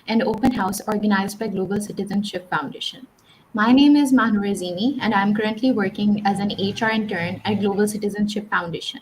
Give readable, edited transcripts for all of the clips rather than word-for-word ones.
an open house organized by Global Citizenship Foundation. My name is Mahnur Azimi, and I'm currently working as an HR intern at Global Citizenship Foundation.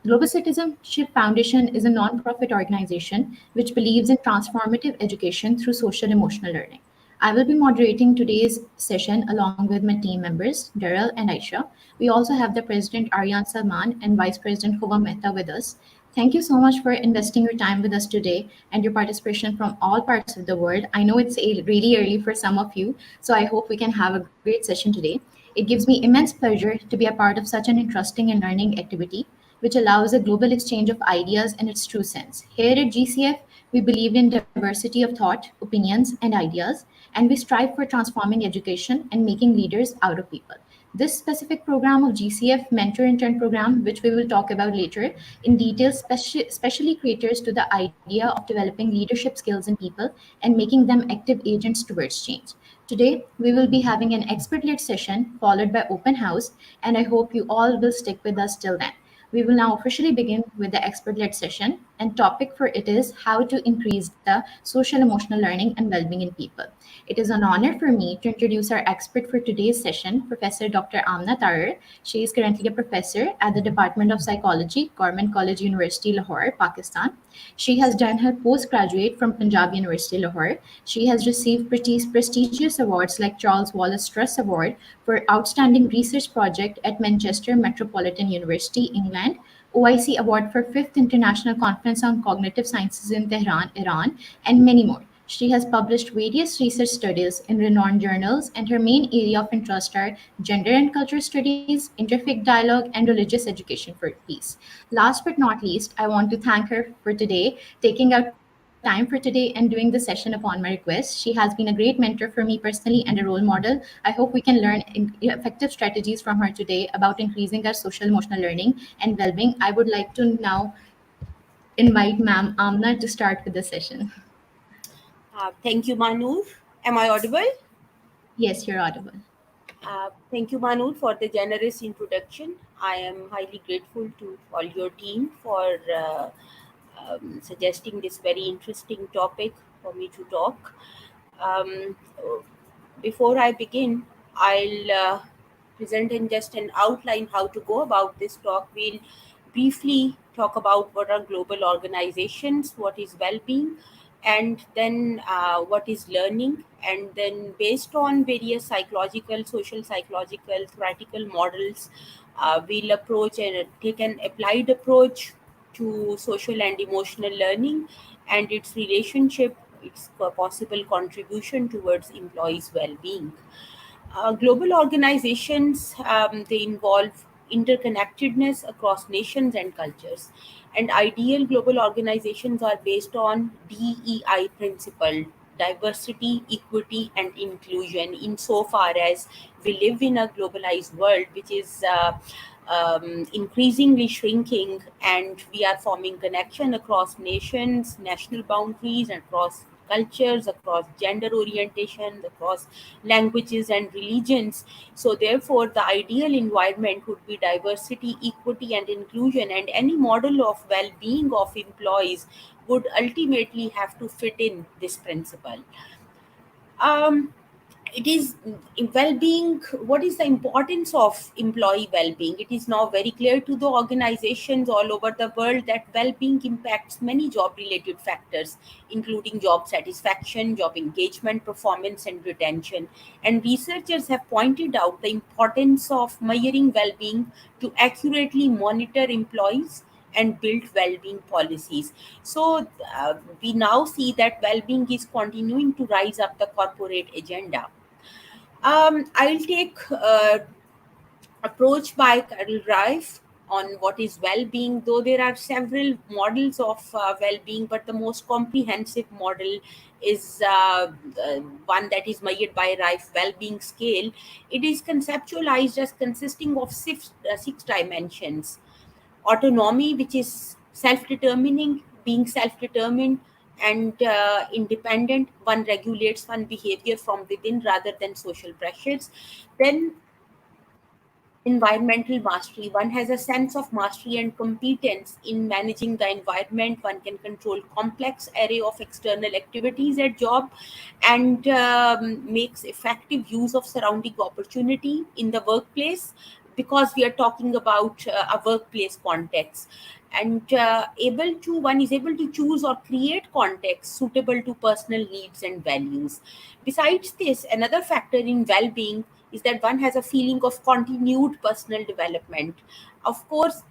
Global Citizenship Foundation is a nonprofit organization which believes in transformative education through social emotional learning. I will be moderating today's session along with my team members, Daryl and Aisha. We also have the President Aryan Salman and Vice President Huwa Mehta with us. Thank you so much for investing your time with us today and your participation from all parts of the world. I know it's really early for some of you, so I hope we can have a great session today. It gives me immense pleasure to be a part of such an interesting and learning activity, which allows a global exchange of ideas in its true sense. Here at GCF, we believe in diversity of thought, opinions, and ideas, and we strive for transforming education and making leaders out of people. This specific program of GCF Mentor Intern Program, which we will talk about later in detail, specially caters to the idea of developing leadership skills in people and making them active agents towards change. Today, we will be having an expert-led session followed by open house, and I hope you all will stick with us till then. We will now officially begin with the expert-led session, and topic for it is how to increase the social emotional learning and well-being in people. It is an honor for me to introduce our expert for today's session, Professor Dr. Amina Tarar. She is currently a professor at the Department of Psychology, Government College University, Lahore, Pakistan. She has done her postgraduate from Punjab University, Lahore. She has received prestigious awards like Charles Wallace Stress Award for Outstanding Research Project at Manchester Metropolitan University, England, OIC Award for 5th International Conference on Cognitive Sciences in Tehran, Iran, and many more. She has published various research studies in renowned journals, and her main area of interest are gender and culture studies, interfaith dialogue, and religious education for peace. Last but not least, I want to thank her for today, taking out time for today and doing the session upon my request. She has been a great mentor for me personally and a role model. I hope we can learn effective strategies from her today about increasing our social emotional learning and well-being. I would like to now invite Ma'am Amna to start with the session. Thank you, Manur. Am I audible? Yes, you're audible. Thank you, Manur, for the generous introduction. I am highly grateful to all your team for suggesting this very interesting topic for me to talk. Um, Before I begin, I'll present in just an outline how to go about this talk. We'll briefly talk about what are global organizations, what is well-being, and then what is learning. And then based on various psychological, social psychological, theoretical models, we'll approach and take an applied approach to social and emotional learning and its relationship, its possible contribution towards employees' well-being. Global organizations, they involve interconnectedness across nations and cultures, and ideal global organizations are based on DEI principle: diversity, equity, and inclusion. Insofar as we live in a globalized world, which is increasingly shrinking, and we are forming connection across nations, national boundaries, and across cultures, across gender orientations, across languages and religions. So therefore the ideal environment would be diversity, equity, and inclusion, and any model of well-being of employees would ultimately have to fit in this principle. um, it is well-being. What is the importance of employee well-being? It is now very clear to the organizations all over the world that well-being impacts many job-related factors, including job satisfaction, job engagement, performance, and retention. And researchers have pointed out the importance of measuring well-being to accurately monitor employees and build well-being policies. So we now see that well-being is continuing to rise up the corporate agenda. I'll take approach by Carol Reif on what is well-being, though there are several models of well-being, but the most comprehensive model is one that is measured by Reif well-being scale. It is conceptualized as consisting of six dimensions: autonomy, which is self-determining, being self-determined and independent. One regulates one behavior from within rather than social pressures. Then environmental mastery. One has a sense of mastery and competence in managing the environment. One can control complex array of external activities at job, and makes effective use of surrounding opportunity in the workplace, because we are talking about a workplace context. And able to one is able to choose or create context suitable to personal needs and values. Besides this, another factor in well-being is that one has a feeling of continued personal development. Of course,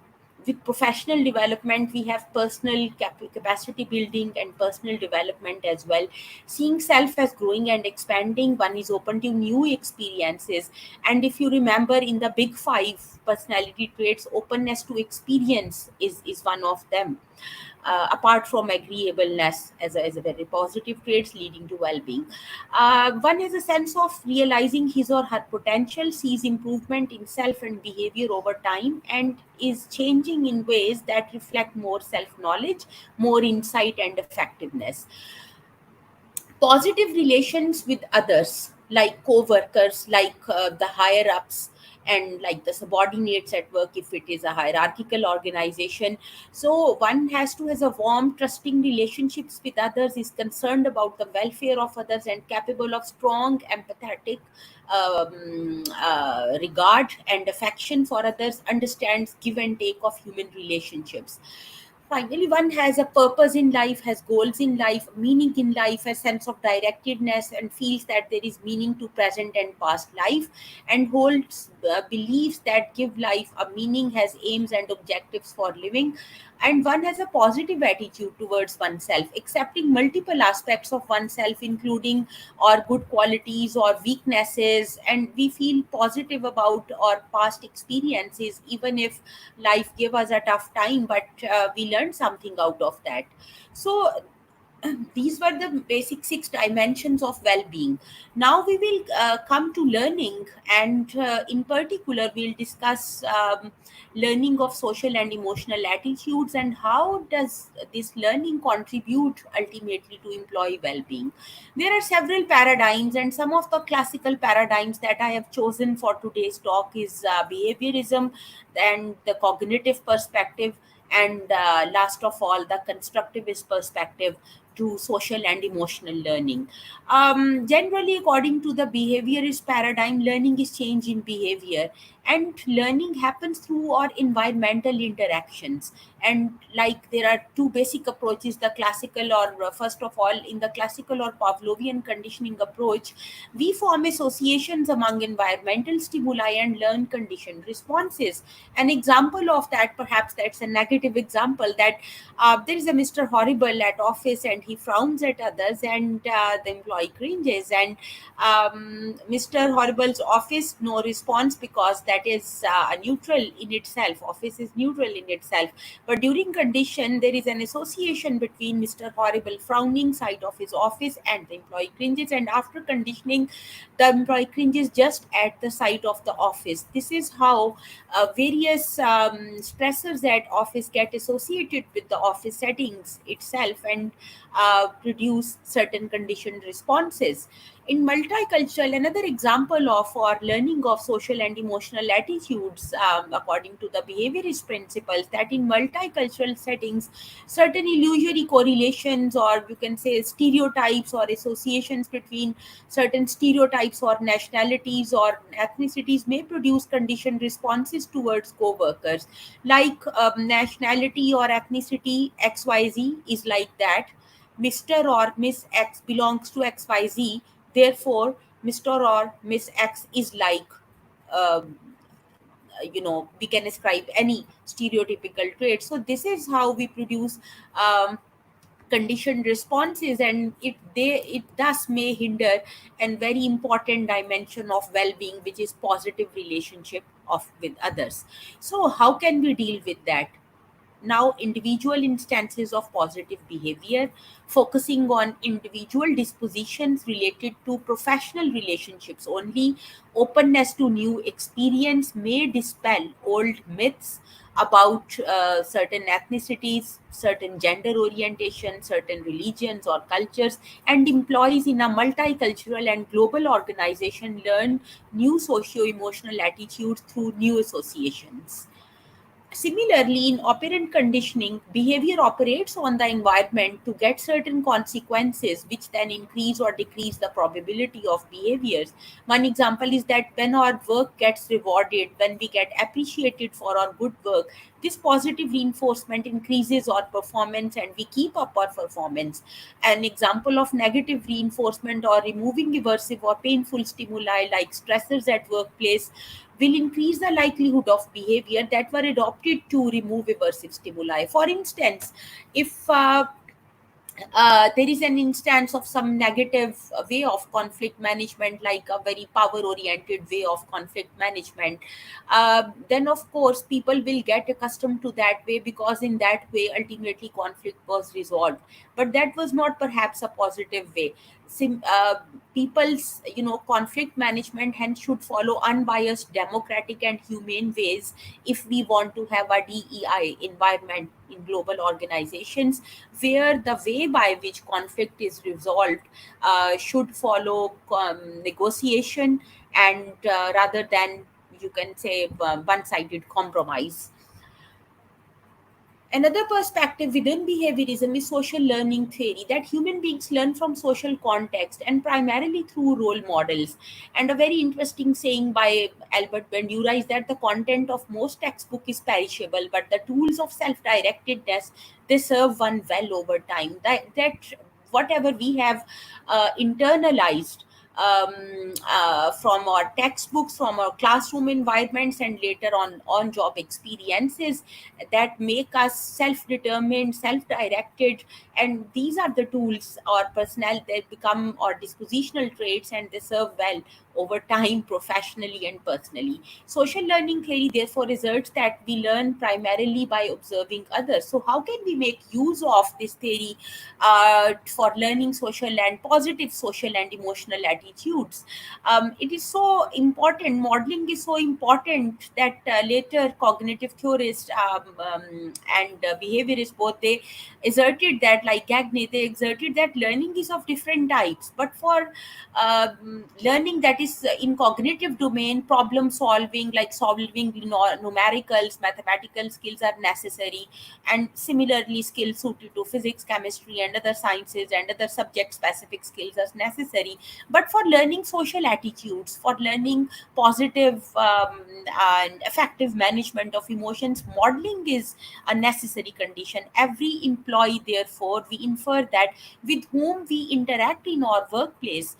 with professional development, we have personal capacity building and personal development as well. Seeing self as growing and expanding, one is open to new experiences. And if you remember, in the big five personality traits, openness to experience is one of them, apart from agreeableness as a very positive traits leading to well-being. One has a sense of realizing his or her potential, sees improvement in self and behavior over time, and is changing in ways that reflect more self-knowledge, more insight, and effectiveness. Positive relations with others, like co-workers, like the higher ups, and like the subordinates at work if it is a hierarchical organization. So one has a warm trusting relationships with others, is concerned about the welfare of others, and capable of strong empathetic regard and affection for others, understands give and take of human relationships. Finally, one has a purpose in life, has goals in life, meaning in life, a sense of directedness, and feels that there is meaning to present and past life, and holds beliefs that give life a meaning, has aims and objectives for living. And one has a positive attitude towards oneself, accepting multiple aspects of oneself, including or good qualities or weaknesses, and we feel positive about our past experiences, even if life gave us a tough time, but we learned something out of that. So these were the basic six dimensions of well-being. Now we will come to learning, and in particular we'll discuss learning of social and emotional attitudes, and how does this learning contribute ultimately to employee well-being. There are several paradigms, and some of the classical paradigms that I have chosen for today's talk is behaviorism, and the cognitive perspective, and last of all, the constructivist perspective to social and emotional learning. Generally, according to the behaviorist paradigm, learning is change in behavior, and learning happens through our environmental interactions. And like there are two basic approaches, the classical, or first of all, in the classical or Pavlovian conditioning approach, we form associations among environmental stimuli and learn conditioned responses. An example of that, perhaps that's a negative example, that there is a Mr. Horrible at office, and he frowns at others, and the employee cringes, and Mr. Horrible's office no response, because that is neutral in itself. Office is neutral in itself, but during condition there is an association between Mr. Horrible frowning side of his office and the employee cringes, and after conditioning, the employee cringes just at the site of the office. This is how various stressors at office get associated with the office settings itself, and produce certain conditioned responses. In multicultural, another example of or learning of social and emotional attitudes, according to the behaviorist principles, that in multicultural settings, certain illusory correlations, or you can say stereotypes or associations between certain stereotypes or nationalities or ethnicities, may produce conditioned responses towards co-workers. Like nationality or ethnicity XYZ is like that. Mr. or Miss X belongs to XYZ, therefore Mr. or Miss X is like, um, we can ascribe any stereotypical trait. So this is how we produce conditioned responses, and it thus may hinder a very important dimension of well-being, which is positive relationship of with others. So how can we deal with that? now individual instances of positive behavior, focusing on individual dispositions related to professional relationships only. Openness to new experience may dispel old myths about certain ethnicities, certain gender orientation, certain religions or cultures, and employees in a multicultural and global organization learn new socio-emotional attitudes through new associations. Similarly, in operant conditioning, behavior operates on the environment to get certain consequences, which then increase or decrease the probability of behaviors. One example is that when our work gets rewarded, when we get appreciated for our good work, this positive reinforcement increases our performance and we keep up our performance. An example of negative reinforcement or removing aversive or painful stimuli like stressors at workplace will increase the likelihood of behavior that were adopted to remove aversive stimuli. For instance, if there is an instance of some negative way of conflict management, like a very power oriented way of conflict management, then of course people will get accustomed to that way, because in that way ultimately conflict was resolved. But that was not perhaps a positive way. People's conflict management hence should follow unbiased democratic and humane ways if we want to have a DEI environment in global organizations, where the way by which conflict is resolved should follow negotiation, and rather than, you can say, one-sided compromise. Another perspective within behaviorism is social learning theory, that human beings learn from social context and primarily through role models. And a very interesting saying by Albert Bandura is that the content of most textbook is perishable, but the tools of self-directedness, they serve one well over time. That whatever we have internalized from our textbooks, from our classroom environments, and later on job experiences, that make us self-determined, self-directed, and these are the tools or personnel that become our dispositional traits, and they serve well over time, professionally and personally. Social learning theory therefore asserts that we learn primarily by observing others. So how can we make use of this theory for learning social and positive social and emotional attitudes? It is so important, modeling is so important, that later cognitive theorists and behaviorists, both, they asserted that, like Gagne, they exerted that learning is of different types, but for learning that is in cognitive domain, problem solving, like solving numericals, mathematical skills are necessary, and similarly skills suited to physics, chemistry, and other sciences and other subject specific skills are necessary. But for learning social attitudes, for learning positive and effective management of emotions, modeling is a necessary condition. Every employee, therefore, we infer that with whom we interact in our workplace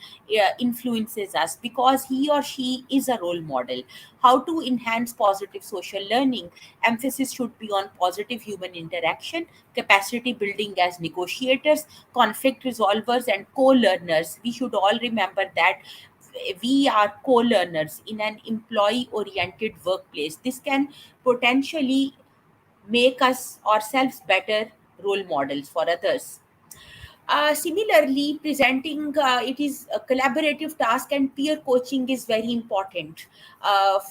influences us, because he or she is a role model. How to enhance positive social learning? Emphasis should be on positive human interaction, capacity building as negotiators, conflict resolvers, and co learners. We should all remember that we are co learners in an employee oriented workplace. This can potentially make us ourselves better role models for others. Similarly, presenting it is a collaborative task, and peer coaching is very important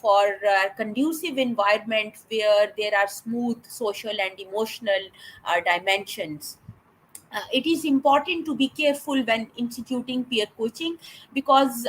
for conducive environment where there are smooth social and emotional dimensions. It is important to be careful when instituting peer coaching, because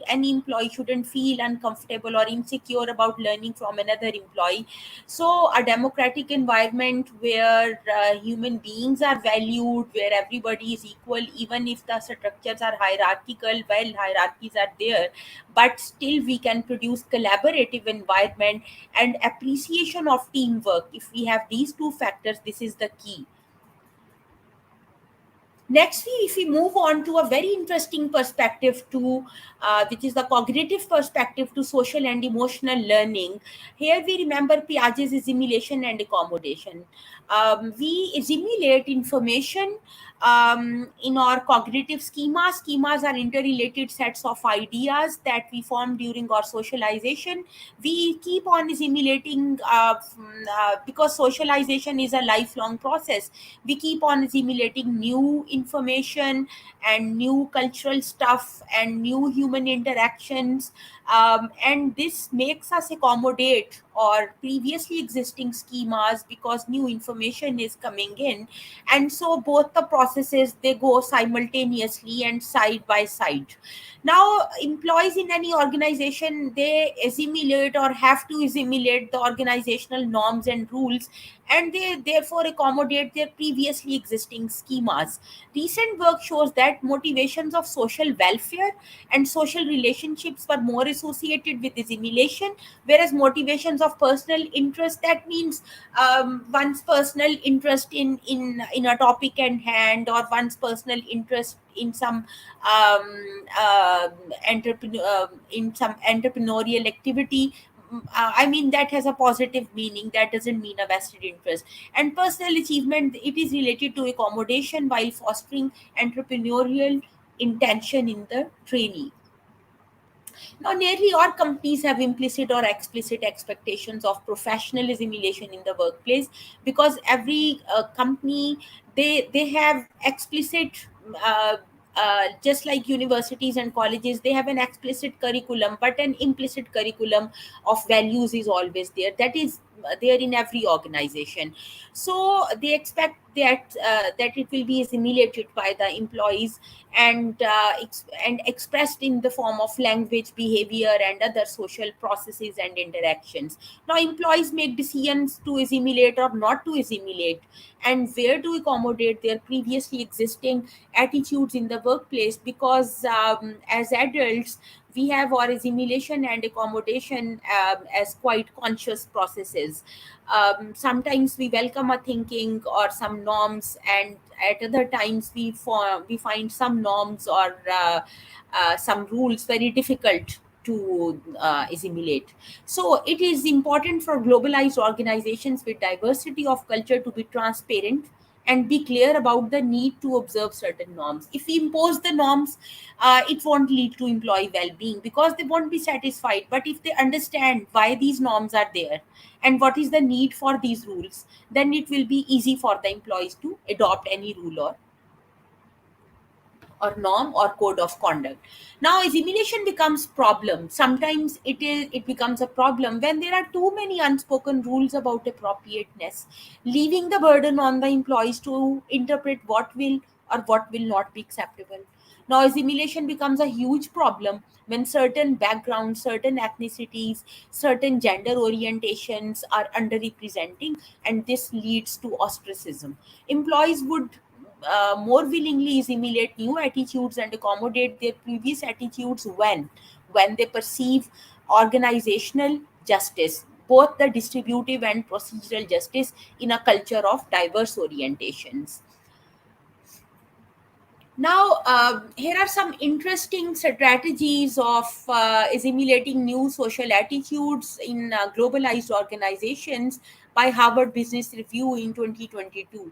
any employee shouldn't feel uncomfortable or insecure about learning from another employee. So a democratic environment where human beings are valued, where everybody is equal, even if the structures are hierarchical, well, hierarchies are there, but still we can produce collaborative environment and appreciation of teamwork. If we have these two factors, this is the key. Next, if we move on to a very interesting perspective to, which is the cognitive perspective to social and emotional learning. Here we remember Piaget's assimilation and accommodation. We assimilate information in our cognitive schemas. Schemas are interrelated sets of ideas that we form during our socialization. We keep on assimilating because socialization is a lifelong process. We keep on assimilating new information and new cultural stuff and new human interactions, and this makes us accommodate or previously existing schemas because new information is coming in. And so both the processes, they go simultaneously and side by side. Now employees in any organization, they assimilate or have to assimilate the organizational norms and rules, and they therefore accommodate their previously existing schemas. Recent work shows that motivations of social welfare and social relationships were more associated with assimilation, whereas motivations of personal interest, that means one's personal interest in a topic at hand, or one's personal interest in some in some entrepreneurial activity. I mean, that has a positive meaning. That doesn't mean a vested interest. And personal achievement, it is related to accommodation while fostering entrepreneurial intention in the trainee. Now, nearly all companies have implicit or explicit expectations of professional assimilation in the workplace, because every company, they have explicit. Just like universities and colleges, they have an explicit curriculum, but an implicit curriculum of values is always there. That is there in every organization. So they expect that it will be assimilated by the employees, and expressed in the form of language, behavior, and other social processes and interactions. Now employees make decisions to assimilate or not to assimilate, and where to accommodate their previously existing attitudes in the workplace, because as adults, we have our assimilation and accommodation as quite conscious processes. Sometimes we welcome a thinking or some norms, and at other times we find some norms or some rules very difficult to assimilate. So it is important for globalized organizations with diversity of culture to be transparent and be clear about the need to observe certain norms. If we impose the norms, it won't lead to employee well-being because they won't be satisfied. But if they understand why these norms are there and what is the need for these rules, then it will be easy for the employees to adopt any rule or norm or code of conduct. Now assimilation becomes problem. Sometimes it becomes a problem when there are too many unspoken rules about appropriateness, leaving the burden on the employees to interpret what will or what will not be acceptable. Now assimilation becomes a huge problem when certain backgrounds, certain ethnicities, certain gender orientations are underrepresenting, and this leads to ostracism. Employees would more willingly assimilate new attitudes and accommodate their previous attitudes when they perceive organizational justice, both the distributive and procedural justice, in a culture of diverse orientations. Now, here are some interesting strategies of assimilating new social attitudes in globalized organizations by Harvard Business Review in 2022.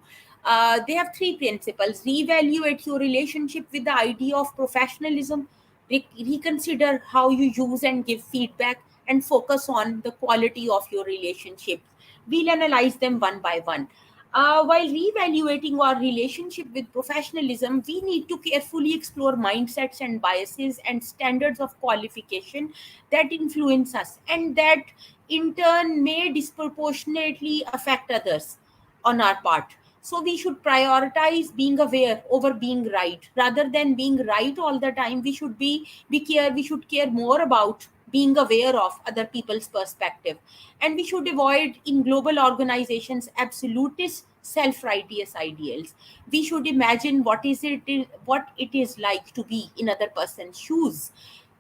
They have three principles: reevaluate your relationship with the idea of professionalism, reconsider how you use and give feedback, and focus on the quality of your relationship. We'll analyze them one by one. While reevaluating our relationship with professionalism, we need to carefully explore mindsets and biases and standards of qualification that influence us and that in turn may disproportionately affect others on our part. So we should prioritize being aware over being right. Rather than being right all the time, we should care more about being aware of other people's perspective. And we should avoid in global organizations absolutist self-righteous ideals. We should imagine what it is like to be in other person's shoes.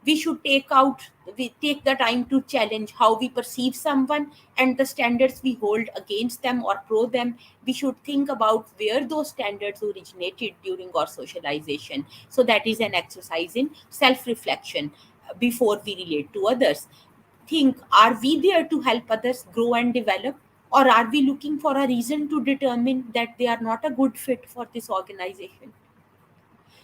We should we take the time to challenge how we perceive someone and the standards we hold against them or pro them. We should think about where those standards originated during our socialization. So that is an exercise in self-reflection before we relate to others. Think, are we there to help others grow and develop, or are we looking for a reason to determine that they are not a good fit for this organization?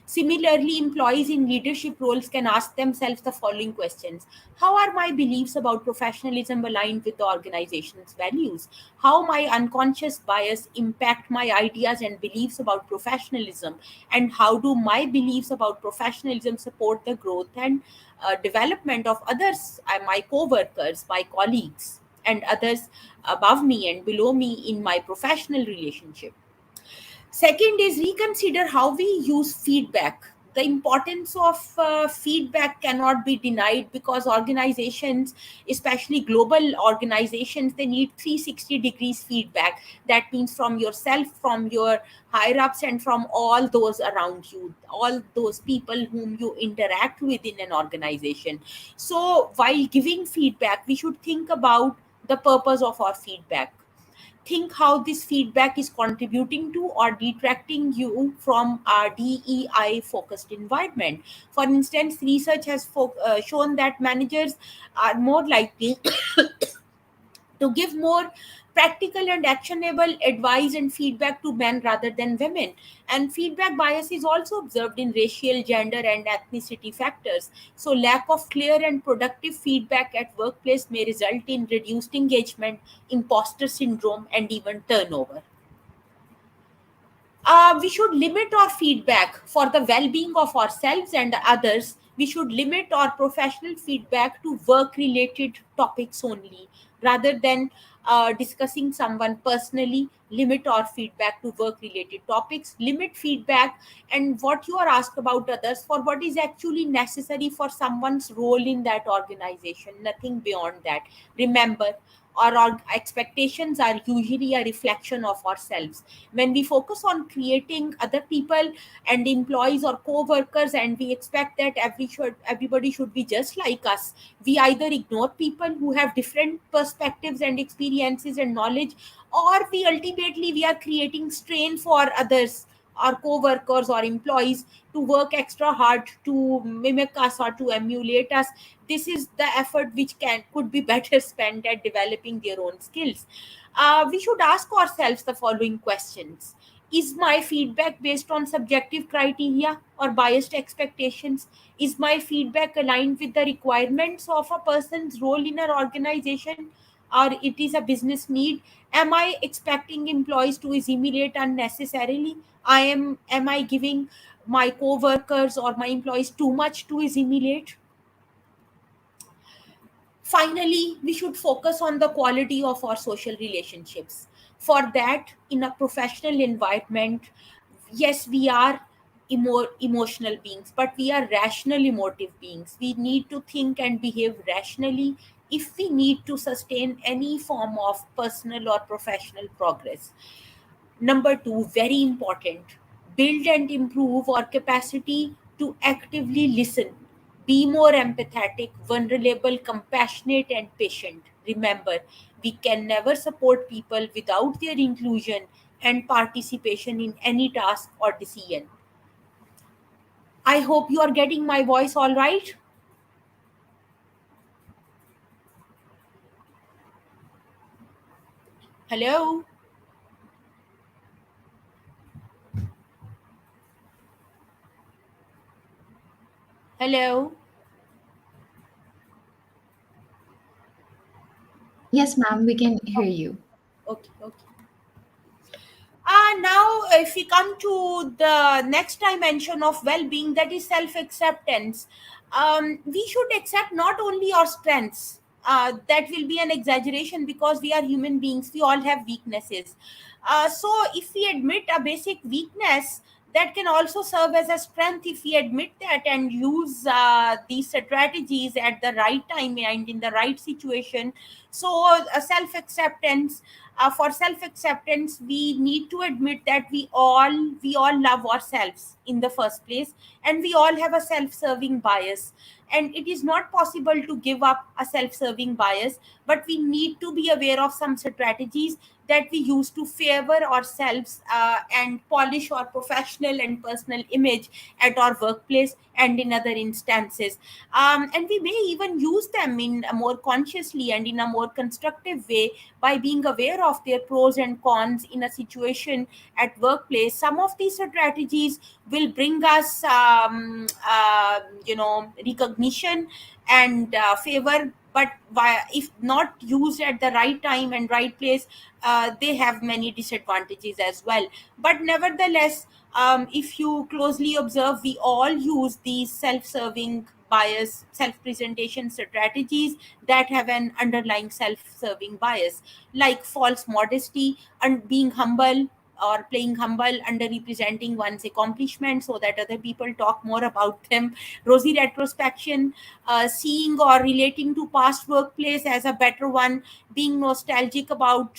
Similarly, employees in leadership roles can ask themselves the following questions: how are my beliefs about professionalism aligned with the organization's values? How my unconscious bias impact my ideas and beliefs about professionalism? And how do my beliefs about professionalism support the growth and development of others, my co workers, my colleagues, and others above me and below me in my professional relationship? Second is reconsider how we use feedback. The importance of feedback cannot be denied, because organizations, especially global organizations, they need 360 degrees feedback. That means from yourself, from your higher ups, and from all those around you, all those people whom you interact with in an organization. So while giving feedback, we should think about the purpose of our feedback. Think how this feedback is contributing to or detracting you from our DEI focused environment. For instance, research has shown that managers are more likely to give more practical and actionable advice and feedback to men rather than women. And feedback bias is also observed in racial, gender, and ethnicity factors. So, lack of clear and productive feedback at workplace may result in reduced engagement, imposter syndrome, and even turnover. We should limit our feedback for the well-being of ourselves and others. We should limit our professional feedback to work related topics only, rather than discussing someone personally. Limit our feedback to work related topics. Limit feedback and what you are asked about others for what is actually necessary for someone's role in that organization, nothing beyond that. Remember, our expectations are usually a reflection of ourselves. When we focus on creating other people and employees or co-workers, and we expect that everybody should be just like us, we either ignore people who have different perspectives and experiences and knowledge, or we are creating strain for others, our co-workers or employees, to work extra hard to mimic us or to emulate us. This is the effort which can could be better spent at developing their own skills. We should ask ourselves the following questions: is my feedback based on subjective criteria or biased expectations? Is my feedback aligned with the requirements of a person's role in an organization, or it is a business need? Am I expecting employees to assimilate unnecessarily? Am I giving my co-workers or my employees too much to assimilate? Finally, we should focus on the quality of our social relationships. For that, in a professional environment, yes, we are emotional beings, but we are rational emotive beings. We need to think and behave rationally if we need to sustain any form of personal or professional progress. Number two, very important, build and improve our capacity to actively listen. Be more empathetic, vulnerable, compassionate, and patient. Remember, we can never support people without their inclusion and participation in any task or decision. I hope you are getting my voice all right. Hello? Hello? Yes, ma'am, we can hear you. Okay, okay. Now, if we come to the next dimension of well being, that is self acceptance, we should accept not only our strengths. That will be an exaggeration, because we are human beings, we all have weaknesses. So, if we admit a basic weakness, that can also serve as a strength if we admit that and use these strategies at the right time and in the right situation. So, self acceptance, for self acceptance, we need to admit that we all love ourselves in the first place, and we all have a self serving bias, and it is not possible to give up a self serving bias, but we need to be aware of some strategies that we use to favor ourselves and polish our professional and personal image at our workplace and in other instances. And we may even use them in a more consciously and in a more constructive way by being aware of their pros and cons in a situation at workplace. Some of these strategies will bring us recognition and favor, but if not used at the right time and right place, they have many disadvantages as well. But nevertheless, if you closely observe, we all use these self-serving bias, self-presentation strategies that have an underlying self-serving bias, like false modesty and being humble, or playing humble, under representing one's accomplishments so that other people talk more about them. Rosy retrospection, seeing or relating to past workplace as a better one, being nostalgic about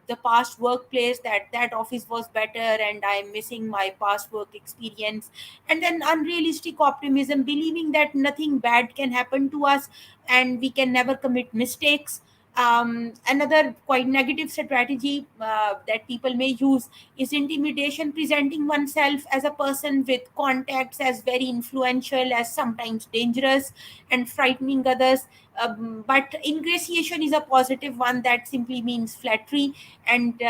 the past workplace, that that office was better and I'm missing my past work experience. And then unrealistic optimism, believing that nothing bad can happen to us and we can never commit mistakes. Another quite negative strategy that people may use is intimidation, presenting oneself as a person with contacts as very influential, as sometimes dangerous and frightening others. But ingratiation is a positive one that simply means flattery, and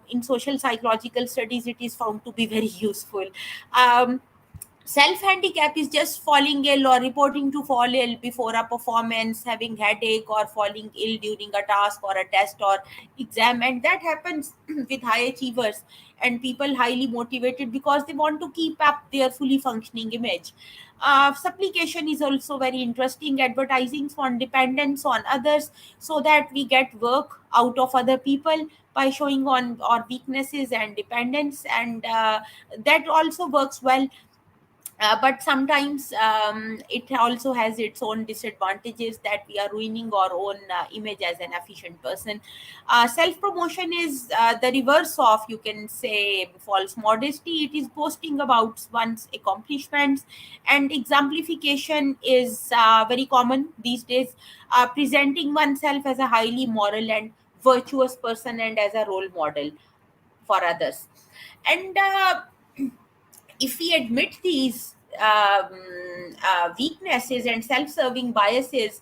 in social psychological studies, it is found to be very useful. Um, Self handicap is just falling ill or reporting to fall ill before a performance, having headache or falling ill during a task or a test or exam, and that happens with high achievers and people highly motivated because they want to keep up their fully functioning image. Supplication is also very interesting, advertising on dependence on others so that we get work out of other people by showing on our weaknesses and dependence, and that also works well. But sometimes it also has its own disadvantages, that we are ruining our own image as an efficient person. Self promotion is the reverse of, you can say, false modesty. It is boasting about one's accomplishments, and exemplification is very common these days, presenting oneself as a highly moral and virtuous person and as a role model for others. And if we admit these weaknesses and self-serving biases,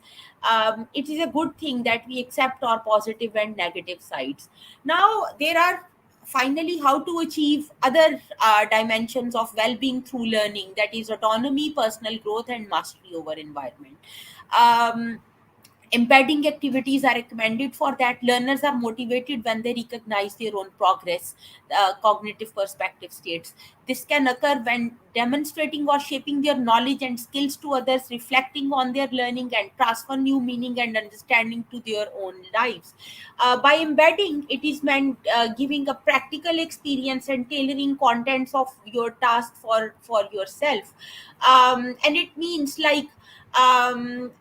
it is a good thing that we accept our positive and negative sides. Now, there are finally how to achieve other dimensions of well-being through learning, that is autonomy, personal growth, and mastery over environment. um, Embedding activities are recommended for that. Learners are motivated when they recognize their own progress. Cognitive perspective states this can occur when demonstrating or shaping their knowledge and skills to others, reflecting on their learning and transfer new meaning and understanding to their own lives. By embedding, it is meant giving a practical experience and tailoring contents of your task for yourself. And it means like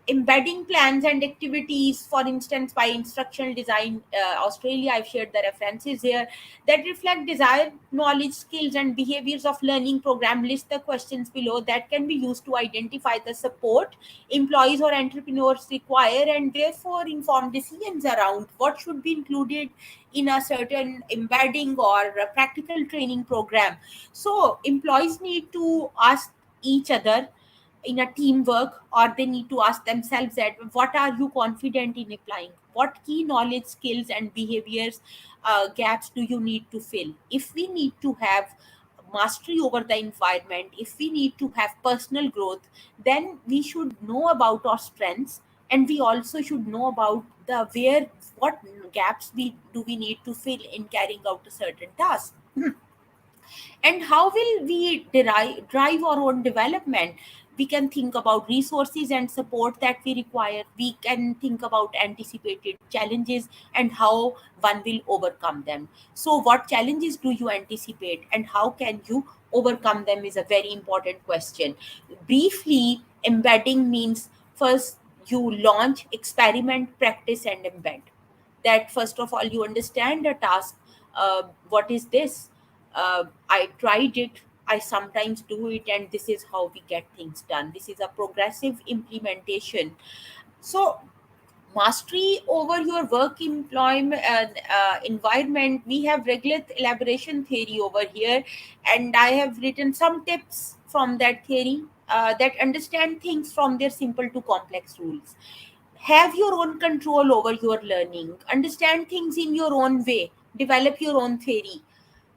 embedding plans and activities, for instance, by instructional design Australia, I've shared the references here, that reflect desired knowledge, skills, and behaviors of learning program. List the questions below that can be used to identify the support employees or entrepreneurs require, and therefore inform decisions around what should be included in a certain embedding or a practical training program. So employees need to ask each other in a teamwork, or they need to ask themselves that what are you confident in applying, what key knowledge, skills, and behaviors gaps do you need to fill. If we need to have mastery over the environment, if we need to have personal growth, then we should know about our strengths, and we also should know about the where, what gaps we need to fill in carrying out a certain task. And how will we drive our own development? We can think about resources and support that we require. We can think about anticipated challenges and how one will overcome them. So what challenges do you anticipate and how can you overcome them is a very important question. Briefly, embedding means first you launch, experiment, practice, and embed. That first of all you understand the task. What is this? I tried it, I sometimes do it, and this is how we get things done. This is a progressive implementation. So mastery over your work employment environment, we have Reigeluth Elaboration Theory over here, and I have written some tips from that theory that understand things from their simple to complex rules. Have your own control over your learning, understand things in your own way, develop your own theory,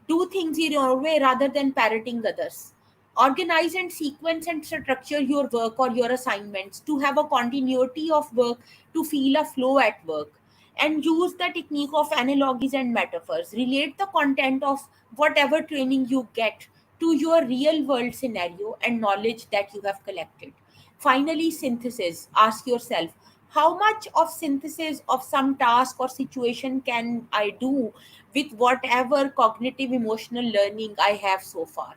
do things in your way rather than parroting others. Organize and sequence and structure your work or your assignments to have a continuity of work, to feel a flow at work. And use the technique of analogies and metaphors. Relate the content of whatever training you get to your real world scenario and knowledge that you have collected. Finally, synthesis. Ask yourself, how much of synthesis of some task or situation can I do with whatever cognitive emotional learning I have so far?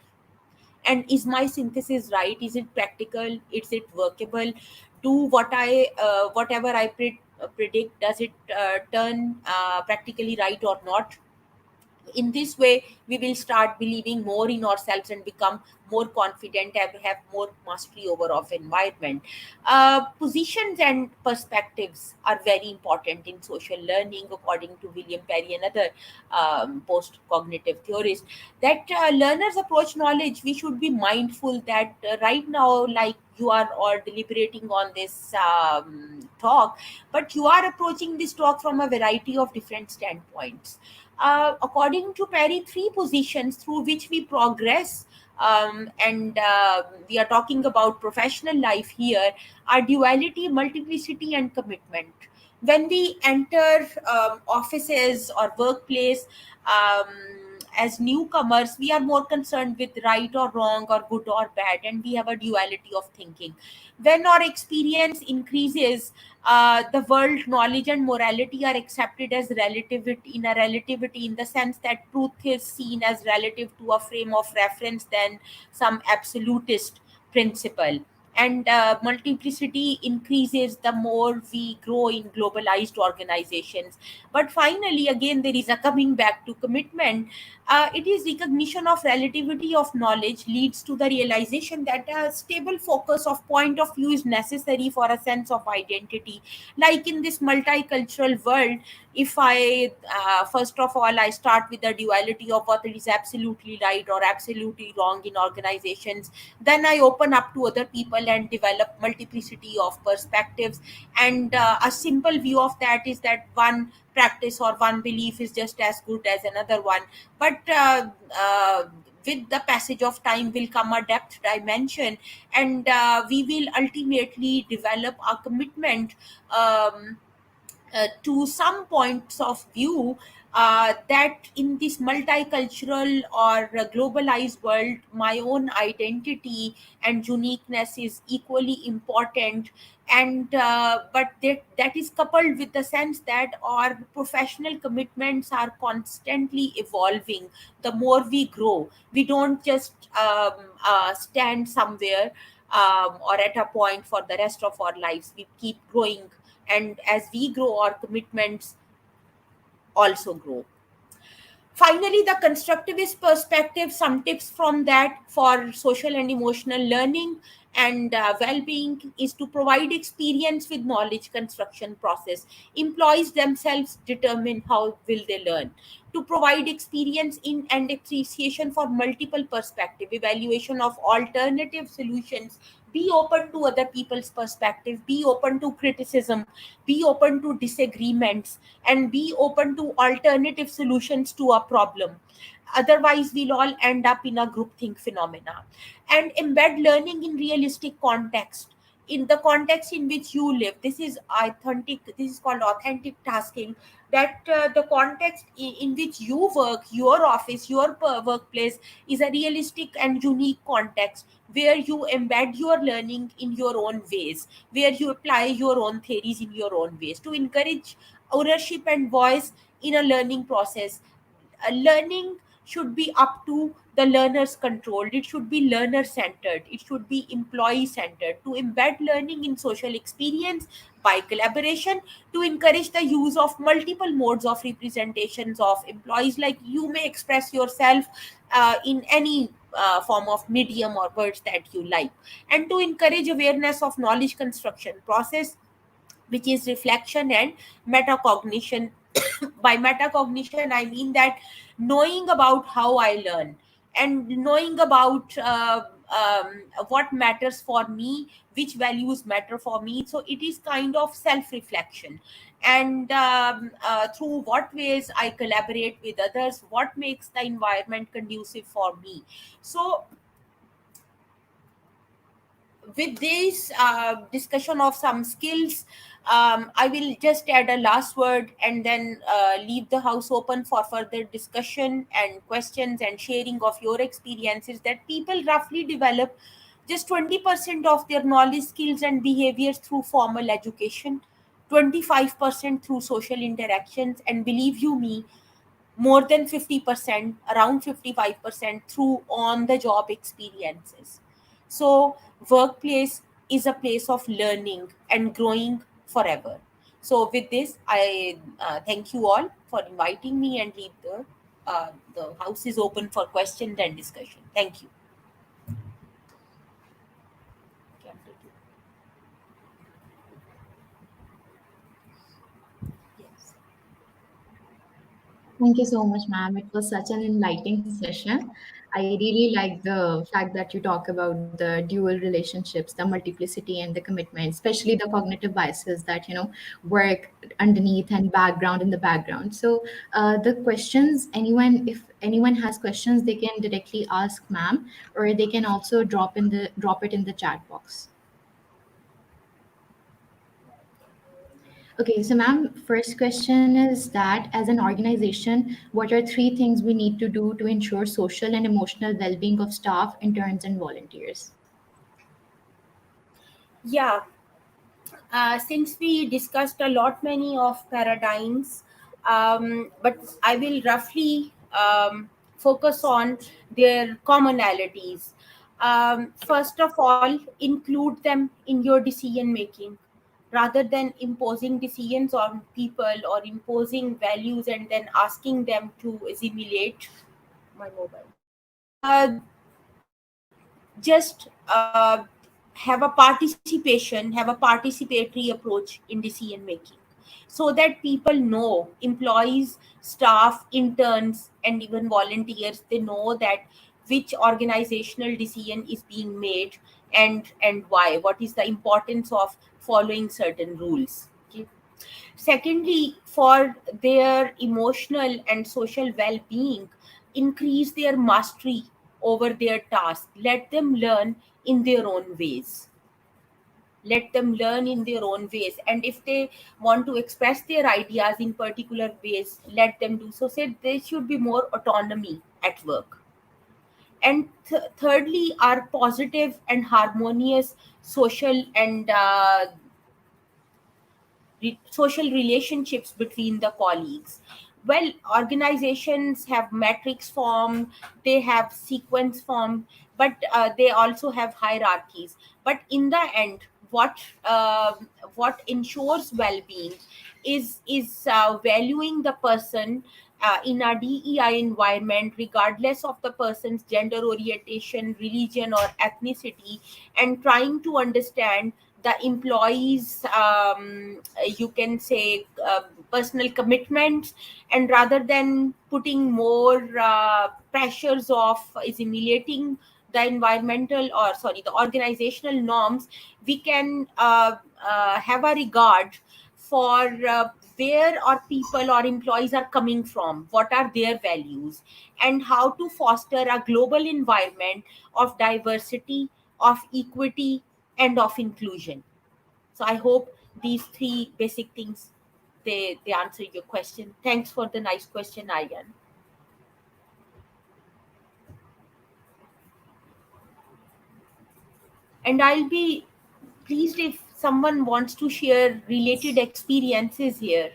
And is my synthesis right? Is it practical? Is it workable? Do whatever I predict, does it turn practically right or not? In this way we will start believing more in ourselves and become more confident and have more mastery over of environment. Positions and perspectives are very important in social learning, according to William Perry and other post cognitive theorists, that learners approach knowledge. We should be mindful that right now, like you are all deliberating on this talk, but you are approaching this talk from a variety of different standpoints. According to Perry, three positions through which we progress, and we are talking about professional life here, are duality, multiplicity, and commitment. When we enter offices or workplace, as newcomers, we are more concerned with right or wrong or good or bad, and we have a duality of thinking. When our experience increases, the world knowledge and morality are accepted as relativity in the sense that truth is seen as relative to a frame of reference than some absolutist principle. And multiplicity increases the more we grow in globalized organizations. But finally, again, there is a coming back to commitment. It is recognition of relativity of knowledge leads to the realization that a stable focus of point of view is necessary for a sense of identity. Like in this multicultural world, if I first of all I start with the duality of what is absolutely right or absolutely wrong in organizations, then I open up to other people and develop multiplicity of perspectives. And a simple view of that is that one practice or one belief is just as good as another one. But with the passage of time will come a depth dimension, and we will ultimately develop a commitment to some points of view, that in this multicultural or globalized world, my own identity and uniqueness is equally important. And but that is coupled with the sense that our professional commitments are constantly evolving. The more we grow, we don't just stand somewhere or at a point for the rest of our lives. We keep growing, and as we grow, our commitments also grow. Finally, the constructivist perspective, some tips from that for social and emotional learning and well-being is to provide experience with knowledge construction process. Employees themselves determine how will they learn. To provide experience in and appreciation for multiple perspective, evaluation of alternative solutions, be open to other people's perspective, be open to criticism, be open to disagreements, and be open to alternative solutions to a problem. Otherwise we'll all end up in a groupthink phenomena. And embed learning in realistic context, in the context in which you live. This is called authentic tasking, that the context in which you work, your office, your workplace is a realistic and unique context where you embed your learning in your own ways, where you apply your own theories in your own ways to encourage ownership and voice in a learning process. Learning should be up to the learner's control. It should be learner centered. It should be employee centered. To embed learning in social experience by collaboration, to encourage the use of multiple modes of representations of employees, like you may express yourself in any form of medium or words that you like, and to encourage awareness of knowledge construction process which is reflection and metacognition. By metacognition, I mean that knowing about how I learn and knowing about what matters for me, which values matter for me. So it is kind of self reflection. And through what ways I collaborate with others, what makes the environment conducive for me. So with this discussion of some skills, I will just add a last word and then leave the house open for further discussion and questions and sharing of your experiences, that people roughly develop just 20% of their knowledge, skills, and behaviors through formal education, 25% through social interactions, and believe you me, more than 50%, around 55% through on the job experiences. So, workplace is a place of learning and growing forever. So, with this, I thank you all for inviting me and leave the house is open for questions and discussion. Thank you. Yes. Thank you so much, ma'am. It was such an enlightening session. I really like the fact that you talk about the dual relationships, the multiplicity and the commitment, especially the cognitive biases that, work underneath and background in the background. So the questions, if anyone has questions, they can directly ask ma'am, or they can also drop it in the chat box. Okay, so ma'am, first question is that as an organization, what are three things we need to do to ensure social and emotional well-being of staff, interns, and volunteers? Yeah, since we discussed a lot many of paradigms, but I will roughly focus on their commonalities. First of all, include them in your decision making rather than imposing decisions on people or imposing values and then asking them to assimilate my mobile. Uh, just have a participatory approach in decision making, so that people know, employees, staff, interns, and even volunteers, they know that which organizational decision is being made, and why, what is the importance of following certain rules. Okay. Secondly, for their emotional and social well being, increase their mastery over their task. Let them learn in their own ways. Let them learn in their own ways. And if they want to express their ideas in particular ways, let them do so. Say there should be more autonomy at work. And thirdly, are positive and harmonious social and social relationships between the colleagues. Well, organizations have metrics form, they have sequence form, but they also have hierarchies. But in the end, what ensures well-being is valuing the person in a DEI environment, regardless of the person's gender orientation, religion, or ethnicity, and trying to understand the employees, you can say, personal commitments, and rather than putting more pressures of assimilating the environmental, or sorry, the organizational norms, we can have a regard for where our people or employees are coming from, what are their values, and how to foster a global environment of diversity, of equity, and of inclusion. So I hope these three basic things, they answer your question. Thanks for the nice question, Aryan. And I'll be pleased if someone wants to share related experiences here.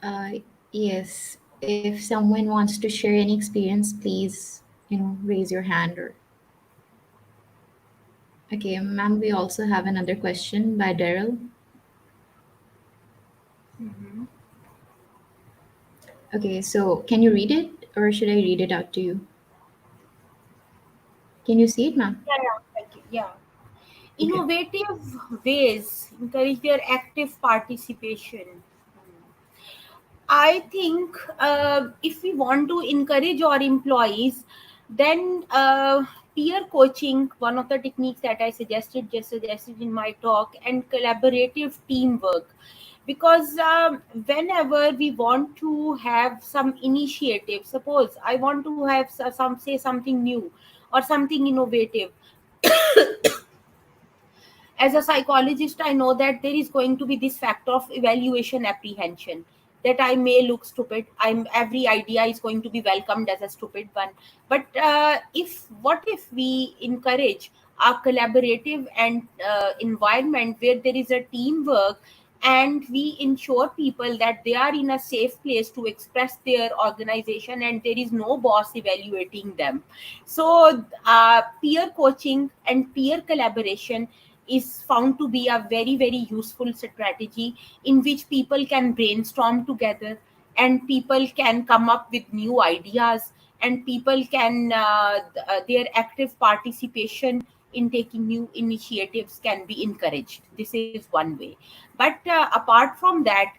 Uh, yes, if someone wants to share any experience, please, raise your hand. Or okay, ma'am, we also have another question by Daryl. Mhm. Okay, so can you read it, or should I read it out to you? Can you see it, ma'am? Yeah, yeah, thank you. Yeah. Okay. Innovative ways encourage their active participation. I think if we want to encourage our employees, then peer coaching, one of the techniques that I suggested in my talk, and collaborative teamwork. Because whenever we want to have some initiative, suppose I want to have some say something new or something innovative, as a psychologist, I know that there is going to be this factor of evaluation apprehension, that I may look stupid. I'm Every idea is going to be welcomed as a stupid one. But if what if we encourage a collaborative and environment where there is a teamwork, and we ensure people that they are in a safe place to express their organization and there is no boss evaluating them. So peer coaching and peer collaboration is found to be a very very useful strategy, in which people can brainstorm together, and people can come up with new ideas, and people can their active participation in taking new initiatives can be encouraged. This is one way. But apart from that,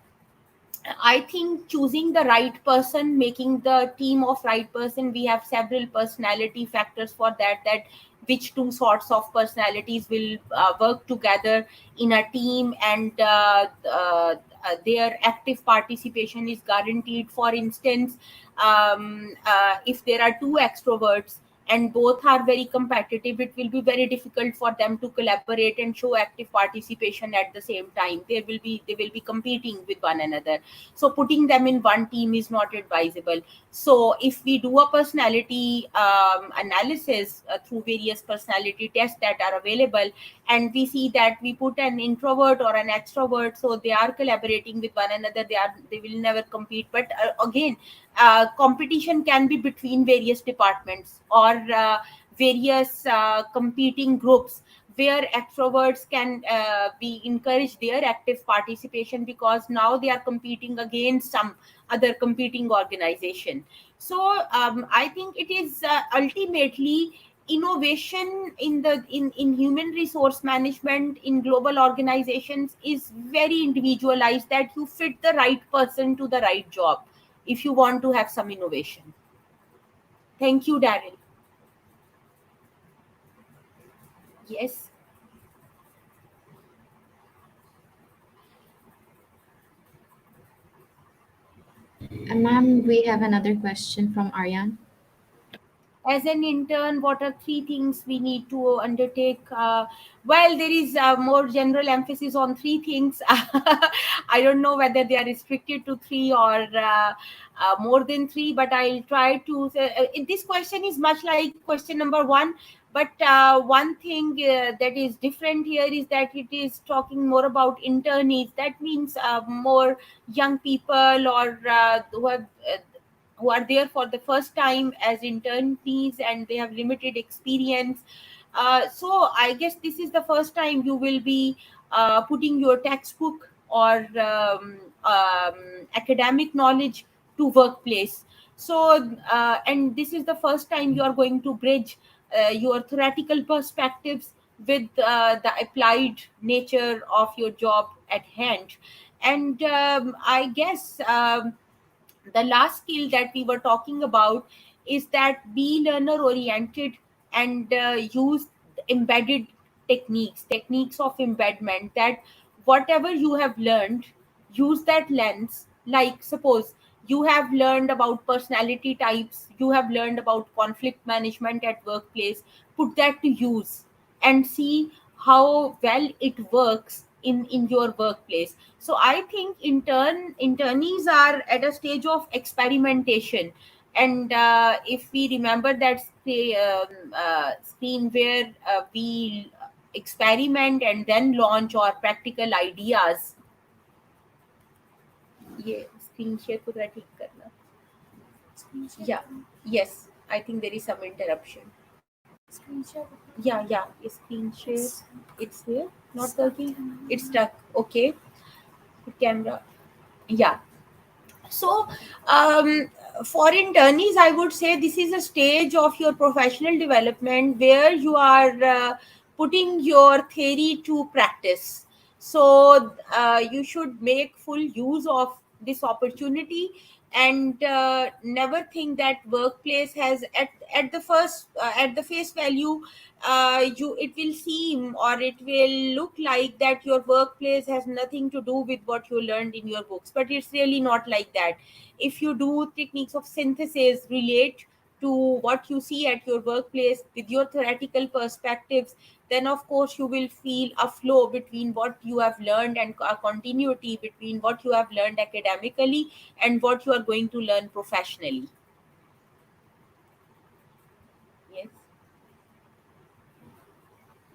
I think choosing the right person, making the team of right person, we have several personality factors for that. That which two sorts of personalities will work together in a team, and their active participation is guaranteed. For instance, if there are two extroverts and both are very competitive, it will be very difficult for them to collaborate and show active participation at the same time. They will be competing with one another, so putting them in one team is not advisable. So if we do a personality analysis through various personality tests that are available, and we see that we put an introvert or an extrovert, so they are collaborating with one another, they will never compete. But again, competition can be between various departments or various competing groups, where extroverts can be encourage their active participation, because now they are competing against some other competing organization. So I think it is ultimately innovation in human resource management in global organizations is very individualized, that you fit the right person to the right job if you want to have some innovation. Thank you, Daryl. Yes. Ma'am, we have another question from Aryan. As an intern, what are three things we need to undertake? Well, there is more general emphasis on three things. I don't know whether they are restricted to three or more than three, but I'll try to say, this question is much like question number one. But one thing that is different here is that it is talking more about internees. That means more young people, or who are there for the first time as internees, and they have limited experience. So I guess this is the first time you will be putting your textbook or academic knowledge to workplace. So and this is the first time you are going to bridge your theoretical perspectives with the applied nature of your job at hand. And I guess the last skill that we were talking about is that be learner oriented, and use embedded techniques of embedment, that whatever you have learned, use that lens. Like suppose you have learned about personality types, you have learned about conflict management at workplace, put that to use and see how well it works in your workplace. So I think internees are at a stage of experimentation. And if we remember that screen where we experiment and then launch our practical ideas. ये screen share को थोड़ा ठीक करना. Yeah. Yes, I think there is some interruption. Yeah, screen share. It's here, not working. It's stuck. Okay. Camera. Yeah. So, for internees, I would say this is a stage of your professional development where you are putting your theory to practice. So you should make full use of this opportunity, and never think that workplace has at the first at the face value, you it will seem or it will look like that your workplace has nothing to do with what you learned in your books, but it's really not like that. If you do techniques of synthesis, relate to what you see at your workplace with your theoretical perspectives, then of course you will feel a flow between what you have learned and a continuity between what you have learned academically and what you are going to learn professionally. Yes.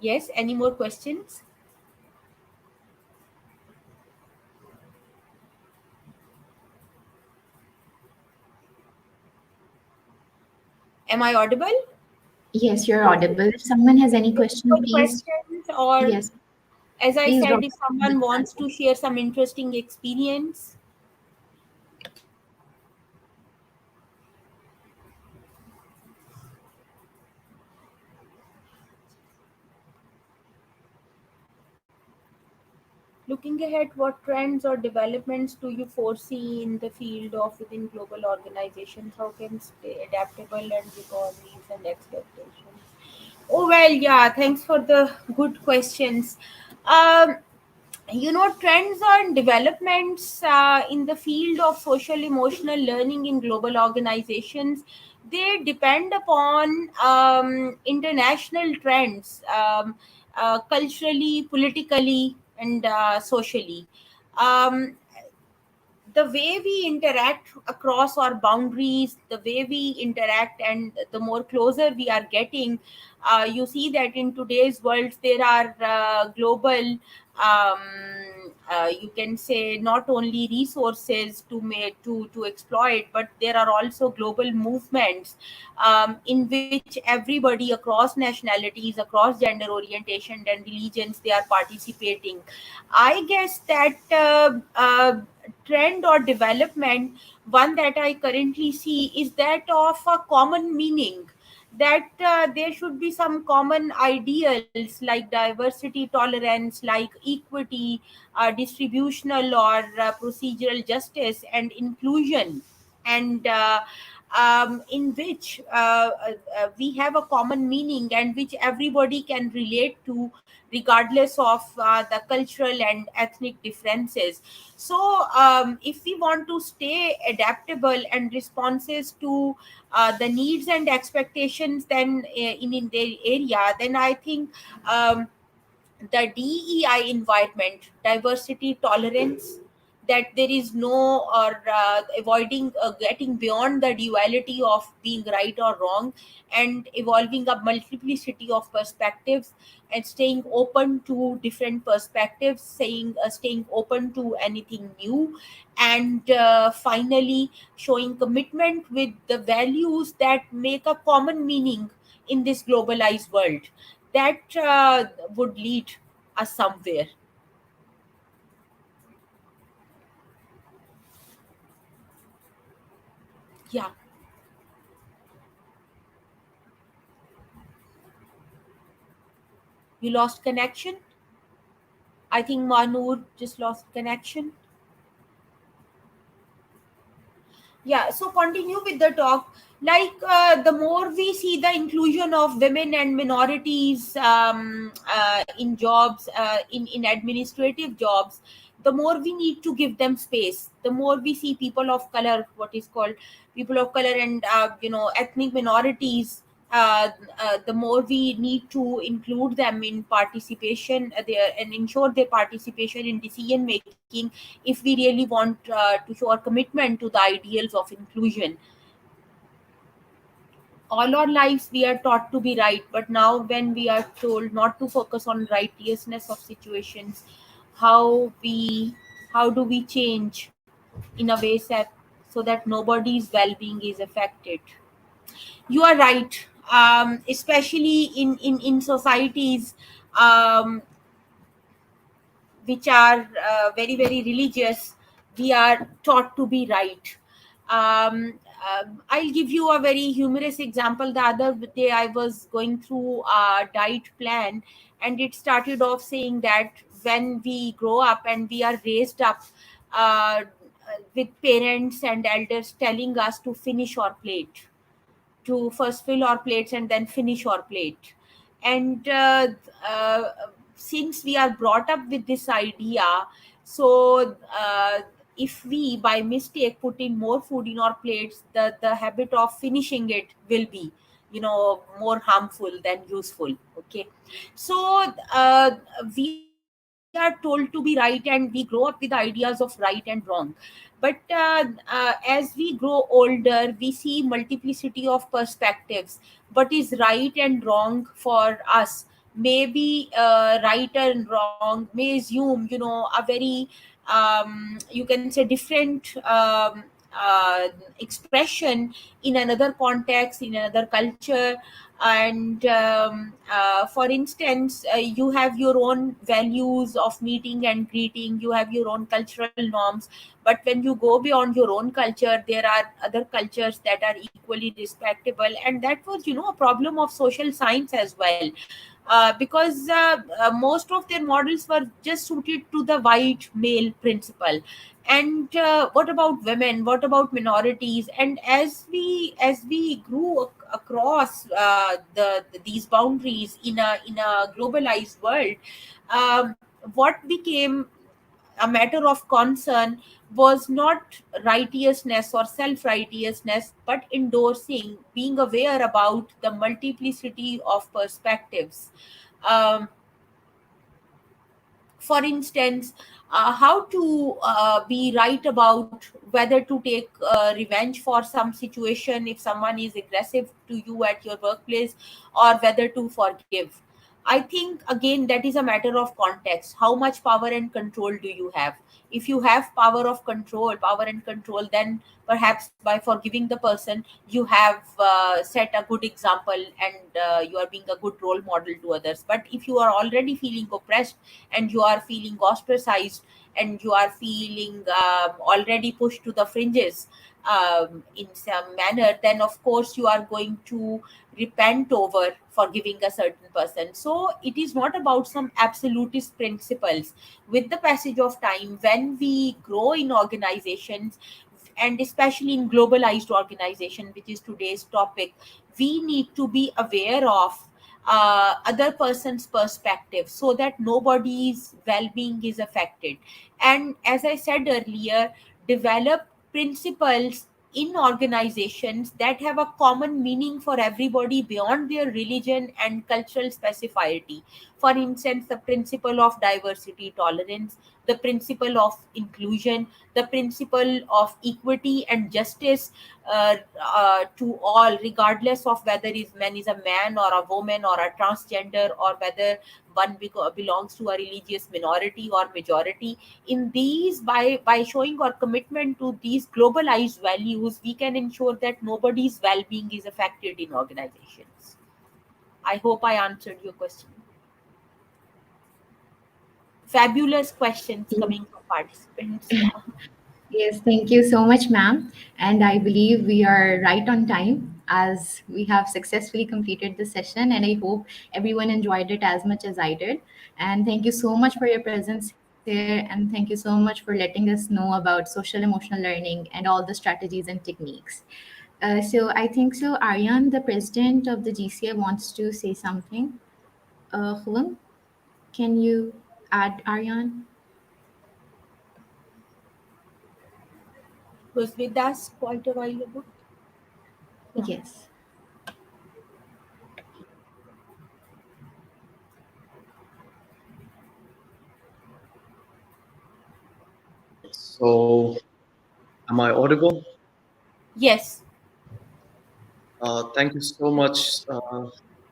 Yes, any more questions? Am I audible? Yes, you're Okay. audible. If someone has any Any question, more please, questions, or yes, as I please said, drop if it in the someone chat wants to box. share some interesting experience? Looking ahead, what trends or developments do you foresee in the field of within global organizations? How can stay adaptable and evolve needs and expectations? Oh, well, yeah, thanks for the good questions. Um, Trends and developments in the field of social emotional learning in global organizations, they depend upon international trends, culturally, politically, and socially. um, the way we interact across our boundaries, the way we interact, and the more closer we are getting, you see that in today's world there are global, you can say, not only resources to make to exploit, but there are also global movements in which everybody across nationalities, across gender orientation and religions, they are participating. I guess that trend or development, one that I currently see, is that of a common meaning, that there should be some common ideals like diversity, tolerance, like equity, distributional or procedural justice, and inclusion, and in which we have a common meaning and which everybody can relate to, regardless of the cultural and ethnic differences. So if we want to stay adaptable and responses to the needs and expectations, then in their area, then I think the DEI environment, diversity, tolerance, that there is no or avoiding getting beyond the duality of being right or wrong, and evolving a multiplicity of perspectives, and staying open to different perspectives, saying staying open to anything new, and finally showing commitment with the values that make a common meaning in this globalized world, that would lead us somewhere. Yeah, you lost connection. I think Manur just lost connection. Yeah, so continue with the talk. Like the more we see the inclusion of women and minorities in jobs, in administrative jobs, the more we need to give them space. The more we see people of color, what is called people of color, and ethnic minorities, the more we need to include them in participation there, and ensure their participation in decision making, if we really want to show our commitment to the ideals of inclusion. All our lives we are taught to be right, but now when we are told not to focus on righteousness of situations, how we how do we change in a way that so that nobody's well-being is affected? You are right. Especially in societies um, which are very very religious, we are taught to be right. I'll give you a very humorous example. The other day, I was going through a diet plan, and it started off saying that when we grow up and we are raised up with parents and elders telling us to finish our plate, to first fill our plates and then finish our plate. And uh, since we are brought up with this idea, so if we by mistake put in more food in our plates, the habit of finishing it will be, more harmful than useful. Okay. So we are told to be right, and we grow up with ideas of right and wrong. But as we grow older, we see multiplicity of perspectives. What is right and wrong for us may be right and wrong, may assume, a very, you can say, different expression in another context, in another culture. And for instance, you have your own values of meeting and greeting, you have your own cultural norms. But when you go beyond your own culture, there are other cultures that are equally respectable, and that was, a problem of social science as well. Because most of their models were just suited to the white male principle. And what about women, what about minorities? And as we grew across these boundaries in a globalized world, what became a matter of concern was not righteousness or self righteousness, but endorsing, being aware about the multiplicity of perspectives. Um, for instance, how to be right about whether to take revenge for some situation if someone is aggressive to you at your workplace, or whether to forgive. I think again that is a matter of context. How much power and control do you have? If you have power and control, then perhaps by forgiving the person, you have set a good example, and you are being a good role model to others. But if you are already feeling oppressed, and you are feeling ostracized, and you are feeling already pushed to the fringes in some manner, then of course you are going to repent over forgiving a certain person. So it is not about some absolutist principles. With the passage of time, when we grow in organizations, and especially in globalized organization, which is today's topic, we need to be aware of other person's perspective, so that nobody's well-being is affected. And as I said earlier, develop principles in organizations that have a common meaning for everybody beyond their religion and cultural specificity. For instance, the principle of diversity tolerance, the principle of inclusion, the principle of equity and justice, to all, regardless of whether is man is a man or a woman or a transgender, or whether one belongs to a religious minority or majority. In these, by showing our commitment to these globalized values, we can ensure that nobody's well-being is affected in organizations. I hope I answered your question. Fabulous questions coming from participants. Yeah. Yes, thank you so much, ma'am. And I believe we are right on time as we have successfully completed the session. And I hope everyone enjoyed it as much as I did. And thank you so much for your presence here. And thank you so much for letting us know about social emotional learning and all the strategies and techniques. So I think so. Aryan, the president of the GCA, wants to say something. Khulum, can you add Aryan? Was with us quite a while ago. Yeah. Yes. So, am I audible? Yes. Thank you so much,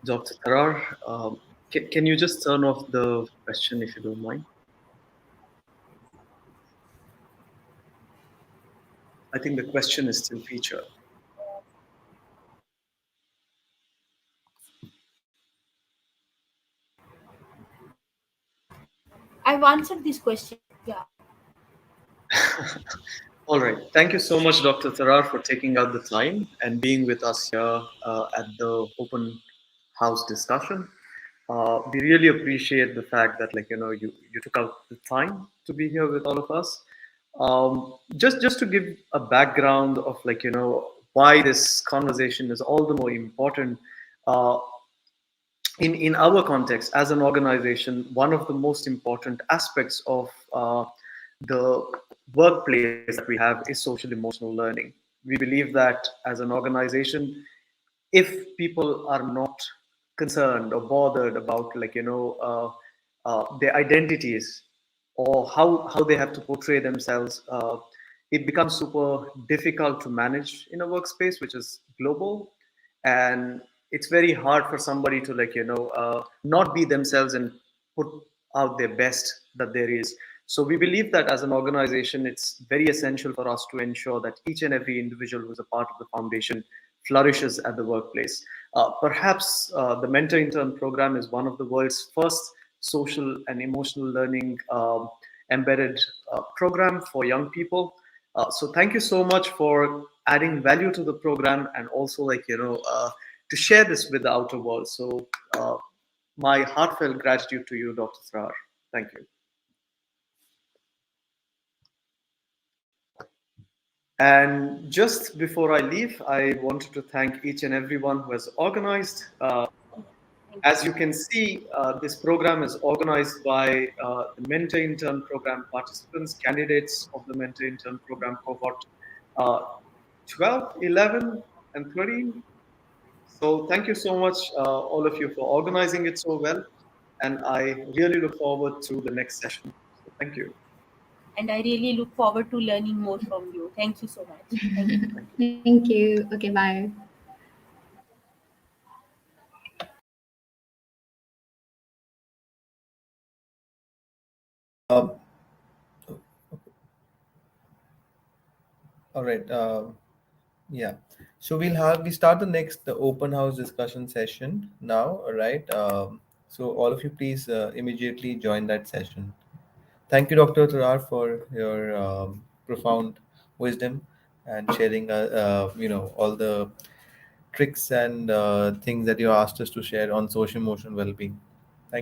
Dr. Tarar. Can you just turn off the question if you don't mind? I think the question is still featured. I've answered this question. Yeah. All right. Thank you so much, Dr. Tarar, for taking out the time and being with us here at the open house discussion. We really appreciate the fact that, like, you took out the time to be here with all of us. Just to give a background of, like, why this conversation is all the more important. Uh, in our context as an organization, one of the most important aspects of the workplace that we have is social emotional learning. We believe that as an organization, if people are not concerned or bothered about, like, their identities or how they have to portray themselves, it becomes super difficult to manage in a workspace which is global, and it's very hard for somebody to, like, not be themselves and put out their best that there is. So we believe that as an organization, it's very essential for us to ensure that each and every individual who's a part of the foundation flourishes at the workplace. Perhaps the mentor intern program is one of the world's first social and emotional learning embedded program for young people. So thank you so much for adding value to the program, and also, like, to share this with the outer world. So my heartfelt gratitude to you, Dr. Srar. Thank you. And just before I leave, I wanted to thank each and everyone who has organized. Thank As you can see, this program is organized by the Mentor Intern Program participants, candidates of the Mentor Intern Program cohort uh, 12, 11, and 13. So thank you so much, all of you, for organizing it so well. And I really look forward to the next session. So thank you. And I really look forward to learning more from you. Thank you so much. Thank you. Thank you. Thank you. Okay, bye. Um, all right. Yeah. So we start the next the open house discussion session now. All right. So all of you, please immediately join that session. Thank you, Dr. Tarar, for your profound wisdom and sharing, all the tricks and things that you asked us to share on social emotional well-being.